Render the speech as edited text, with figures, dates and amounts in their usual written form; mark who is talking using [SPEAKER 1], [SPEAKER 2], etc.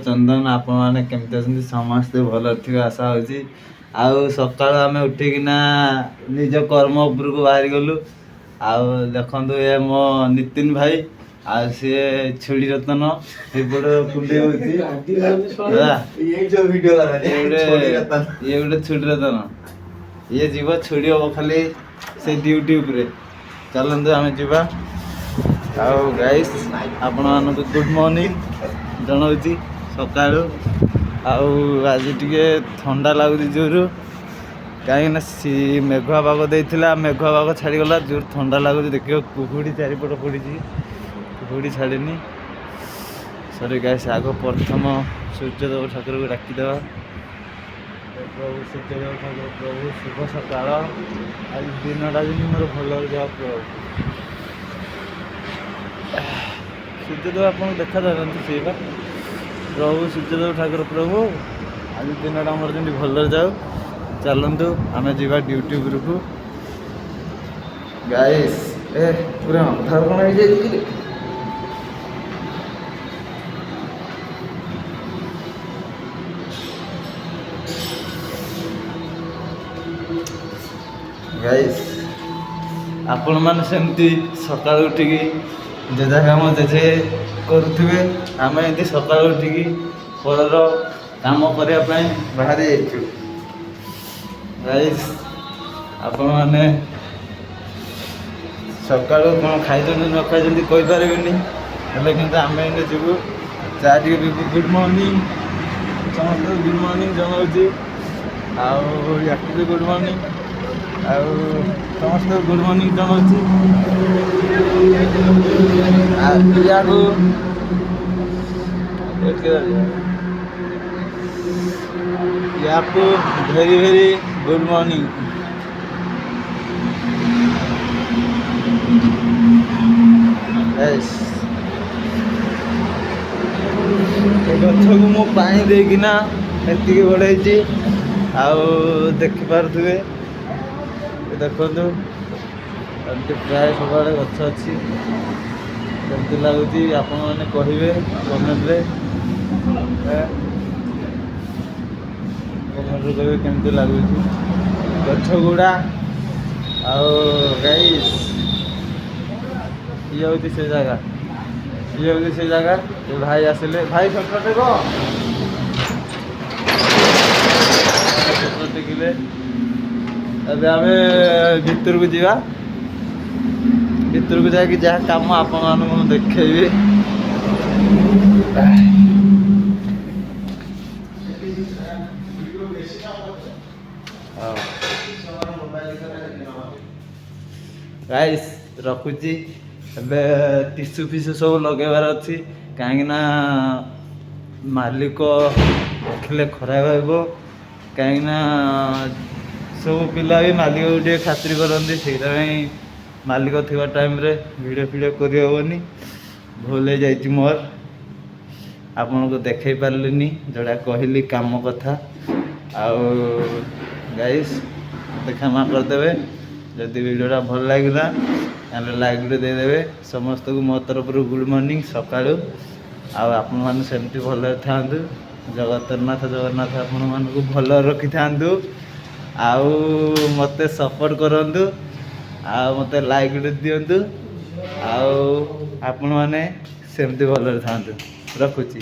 [SPEAKER 1] चंदन आपण मैंने केमती अच्छे समस्ते भल थी आशा होची। आउ सकाल आम उठिकिना निज कर्म उपरक बाहरी गलु। आउ देखु ये मो नितिन भाई आ सी छुड़ी रतन एपटे कुंडे होची ये गोटे छुड़ी रतन ये जीव छुड़ी हम खाली से ड्यूटी उपरे चलते आम जा। आउ गाइस आपण मानक गुड मॉर्निंग जनाऊँगी सका आज टे ठंडा लगुच जोर कहीं मेघुआ पाग देता मेघुआ पाग छाड़गला जोर ठंडा लगुच देखिए कुहुड़ी चारिपट पड़ी कुहुड़ी छाड़नी सरी गाइस आग प्रथम सूर्यदेव ठाकुर को डाकिदेवा। प्रभु सूर्यदेव ठाकुर प्रभु शुभ सकाल आज दिनटा जी मोर भल जाओ प्रभु सूर्यदेव आपको देखा जाती से प्रभु सूर्यदेव ठाकुर प्रभु आज दिनटा मोर जमी भल जाओ। चलतु आम जा ड्यूटी उपरक गाइस पूरा अंधार कौन हो जाए गाइस आपण मैंने सेमती सका उठिकी जेजा काम जेजे करुवे आम एमती सका उठिकी फलर काम करने बाहरी जाइए। गाइस आपण मैंने सका कौन खाई न खाई कहीपर हेल्ले कि आम एने जीवु चा टे गुड मॉर्निंग समस्त गुड मॉर्निंग जनाऊँगी आउ गुड मॉर्निंग आउ समस्त गुड मॉर्निंग जनाऊँगी याकू वेरी वेरी गुड मॉर्निंग। गछ को मु पानी देकिना एति बढ़ाई आउ देखिपे देखु प्राय सब गछ अच्छी केमती लगुच आपण मैंने कहे कमेंट कहे केमती लगुच गछ गुड़ा गाइस ये हूँ से जगह ये हूँ से जगह ये भाई आसिले भाई सपटे टेकिले अबे आम भितर को जा भितर को जाकि जहाँ कम आपण देखेबी गाइस रखुची टिश्यू फिश्यू सब लगेबार अच्छी कहीं मालिक देखिले खराब हो कहीं सब पिला भी मालिक टे खातिर करती से मालिक थी टाइम रे वीडियो फीडियो करनी भूल हो जाइए मोर आपन को देखे पार्लिनी जोड़ा कहली काम कथा आउ गाइस मत क्षमा करदे जदि वीडियोटा भल लगे लाइक देदेवे समस्त को मो तरफ गुड मॉर्निंग सकाळु आपण मैंने सेमती भल था जगन्नाथ जगन्नाथ आपण मान भल रखी था मत सपोर्ट करूँ मत लाइक दिंतु आपण मैंने सेमती भल था रखुची।